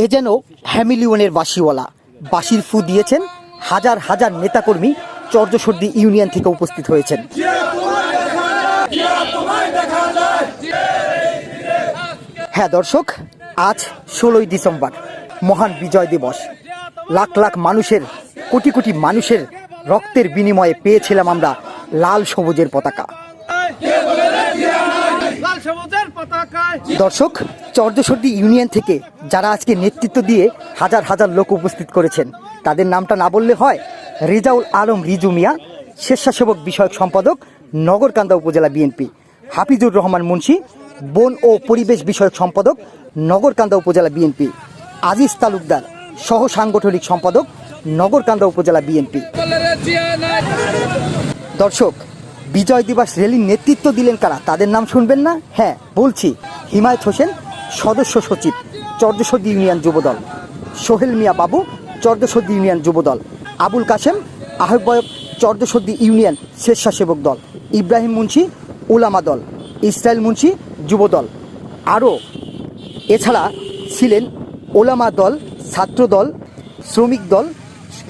এ যেন হ্যামিলিয়নের বাঁশিওয়ালা। বাঁশির ফু দিয়েছেন হাজার হাজার নেতাকর্মী চর্যসর্দি ইউনিয়ন থেকে উপস্থিত হয়েছেন। হ্যাঁ দর্শক, আজ 16ই ডিসেম্বর, মহান বিজয় দিবস। লাখ লাখ মানুষের, কোটি কোটি মানুষের রক্তের বিনিময়ে পেয়েছিলাম আমরা লাল সবুজের পতাকা। দর্শক, চর্যসর্দি ইউনিয়ন থেকে যারা আজকে নেতৃত্ব দিয়ে হাজার হাজার লোক উপস্থিত করেছেন, তাদের নামটা না বললে হয়। রেজাউল আলম রিজু মিয়া, স্বেচ্ছাসেবক বিষয়ক সম্পাদক, নগরকান্দা উপজেলা বিএনপি। হাফিজুর রহমান মুন্সি, বন ও পরিবেশ বিষয়ক সম্পাদক, নগরকান্দা উপজেলা বিএনপি। আজিজ তালুকদার, সহ সাংগঠনিক সম্পাদক, নগরকান্দা উপজেলা বিএনপি। দর্শক, বিজয় দিবস র্যালির নেতৃত্ব দিলেন কারা, তাদের নাম শুনবেন না? হ্যাঁ বলছি, হিমায়ত হোসেন, সদস্য সচিব, চর্যসর্দি ইউনিয়ন যুবদল। সোহেল মিয়া বাবু, চর্যসর্দি ইউনিয়ন যুবদল। আবুল কাশেম, আহ্বায়ক, চর্যসর্দি ইউনিয়ন স্বেচ্ছাসেবক দল। ইব্রাহিম মুন্সি, উলামা দল। ইসরায়েল মুন্সি, যুবদল। আরও এছাড়া ছিলেন ওলামা দল, ছাত্র দল, শ্রমিক দল,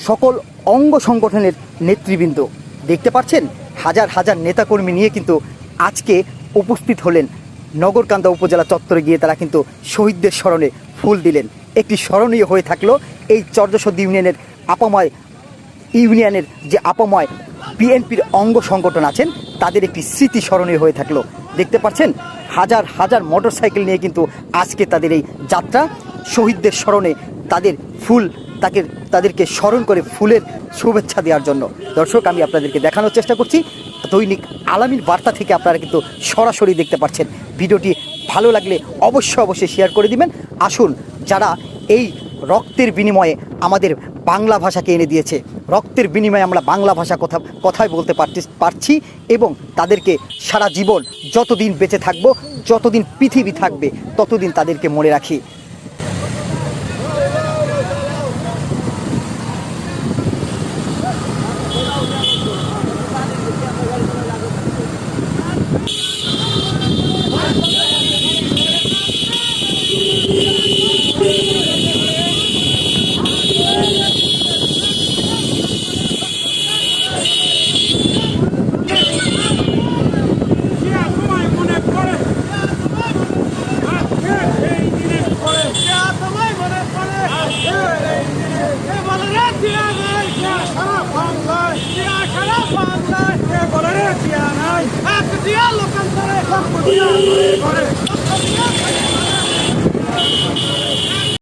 সকল অঙ্গ সংগঠনের নেতৃবৃন্দ। দেখতে পাচ্ছেন হাজার হাজার নেতাকর্মী নিয়ে কিন্তু আজকে উপস্থিত হলেন নগরকান্দা উপজেলা চত্বরে গিয়ে। তারা কিন্তু শহীদদের স্মরণে ফুল দিলেন। একটি স্মরণীয় হয়ে থাকলো এই চর্যসর্দি ইউনিয়নের আপাময় ইউনিয়নের যে আপাময় বিএনপির অঙ্গ সংগঠন আছেন, তাদের একটি স্মৃতি স্মরণীয় হয়ে থাকলো। দেখতে পাচ্ছেন হাজার হাজার মোটরসাইকেল নিয়ে কিন্তু আজকে তাদের এই যাত্রা, শহীদদের স্মরণে তাদেরকে স্মরণ করে ফুলের শুভেচ্ছা দেওয়ার জন্য। দর্শক, আমি আপনাদেরকে দেখানোর চেষ্টা করছি, দৈনিক আলামীর বার্তা থেকে আপনারা কিন্তু সরাসরি দেখতে পাচ্ছেন। ভিডিওটি ভালো লাগলে অবশ্যই শেয়ার করে দিবেন। আসুন, যারা এই রক্তের বিনিময়ে আমাদের বাংলা ভাষাকে এনে দিয়েছে, রক্তের বিনিময়ে আমরা বাংলা ভাষা কথাই বলতে পারছি, এবং তাদেরকে সারা জীবন, যতদিন বেঁচে থাকবো, যতদিন পৃথিবী থাকবে, ততদিন তাদেরকে মনে রাখি।